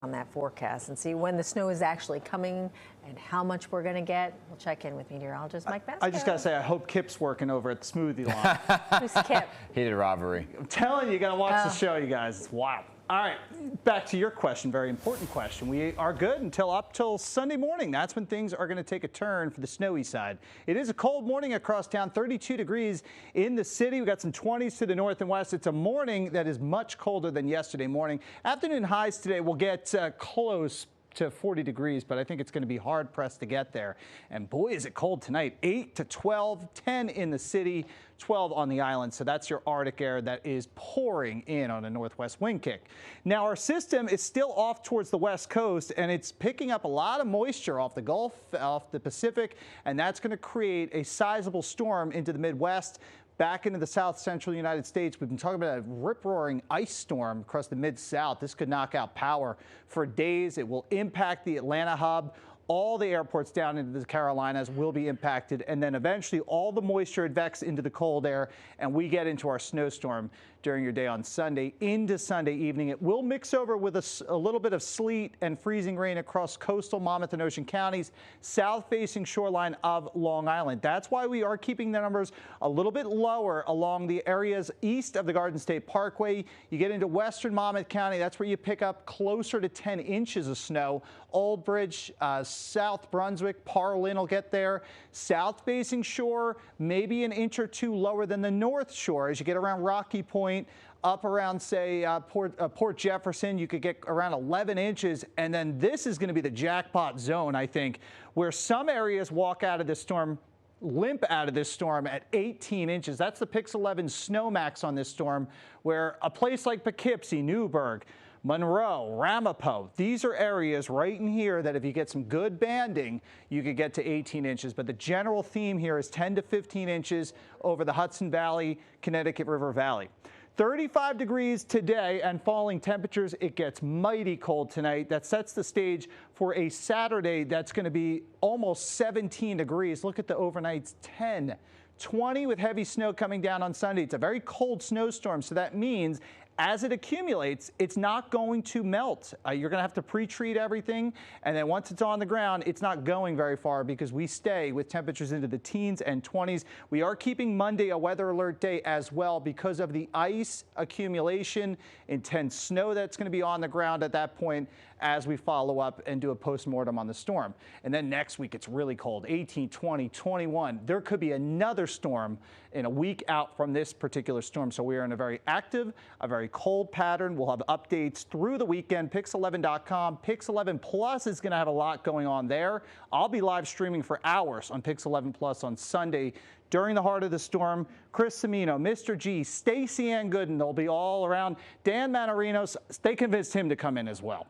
on that forecast and see when the snow is actually coming and how much we're going to get. We'll check in with meteorologist Mike Masco. I just got to say, I hope Kip's working over at the smoothie line. Who's Kip? Heated robbery. I'm telling you, you got to watch the show, you guys. It's wild. All right, back to your question, very important question. We are good up till Sunday morning. That's when things are going to take a turn for the snowy side. It is a cold morning across town, 32 degrees in the city. We got some 20s to the north and west. It's a morning that is much colder than yesterday morning. Afternoon highs today will get close to 40 degrees, but I think it's going to be hard pressed to get there. And boy, is it cold tonight. 8 to 12, 10 in the city, 12 on the island. So that's your Arctic air that is pouring in on a northwest wind kick. Now our system is still off towards the west coast, and it's picking up a lot of moisture off the Gulf, off the Pacific, and that's going to create a sizable storm into the Midwest. Back into the south central United States. We've been talking about a rip-roaring ice storm across the mid-south. This could knock out power for days. It will impact the Atlanta hub. All the airports down into the Carolinas will be impacted, and then eventually all the moisture advects into the cold air, and we get into our snowstorm during your day on Sunday into Sunday evening. It will mix over with a little bit of sleet and freezing rain across coastal Monmouth and Ocean counties, south-facing shoreline of Long Island. That's why we are keeping the numbers a little bit lower along the areas east of the Garden State Parkway. You get into western Monmouth County, that's where you pick up closer to 10 inches of snow. Old Bridge, South Brunswick, Parlin will get there. South-facing shore, maybe an inch or two lower than the north shore. As you get around Rocky Point, up around, say, Port Jefferson, you could get around 11 inches. And then this is going to be the jackpot zone, I think, where some areas walk out of this storm, limp out of this storm at 18 inches. That's the Pix 11 snow max on this storm, where a place like Poughkeepsie, Newburgh, Monroe, Ramapo, these are areas right in here that if you get some good banding, you could get to 18 inches. But the general theme here is 10 to 15 inches over the Hudson Valley, Connecticut River Valley. 35 degrees today and falling temperatures. It gets mighty cold tonight. That sets the stage for a Saturday that's going to be almost 17 degrees. Look at the overnights, 10. 20 with heavy snow coming down on Sunday. It's a very cold snowstorm, so that means as it accumulates, it's not going to melt. You're going to have to pre-treat everything, and then once it's on the ground, it's not going very far because we stay with temperatures into the teens and 20s. We are keeping Monday a weather alert day as well because of the ice accumulation, intense snow that's going to be on the ground at that point as we follow up and do a post-mortem on the storm. And then next week, it's really cold, 18, 20, 21. There could be another storm in a week out from this particular storm. So we are in a very active, a very cold pattern. We'll have updates through the weekend. Pix11.com. Pix 11 Plus is going to have a lot going on there. I'll be live streaming for hours on Pix 11 Plus on Sunday during the heart of the storm. Chris Cimino, Mr. G, Stacey Ann Gooden, they'll be all around. Dan Manarinos, they convinced him to come in as well.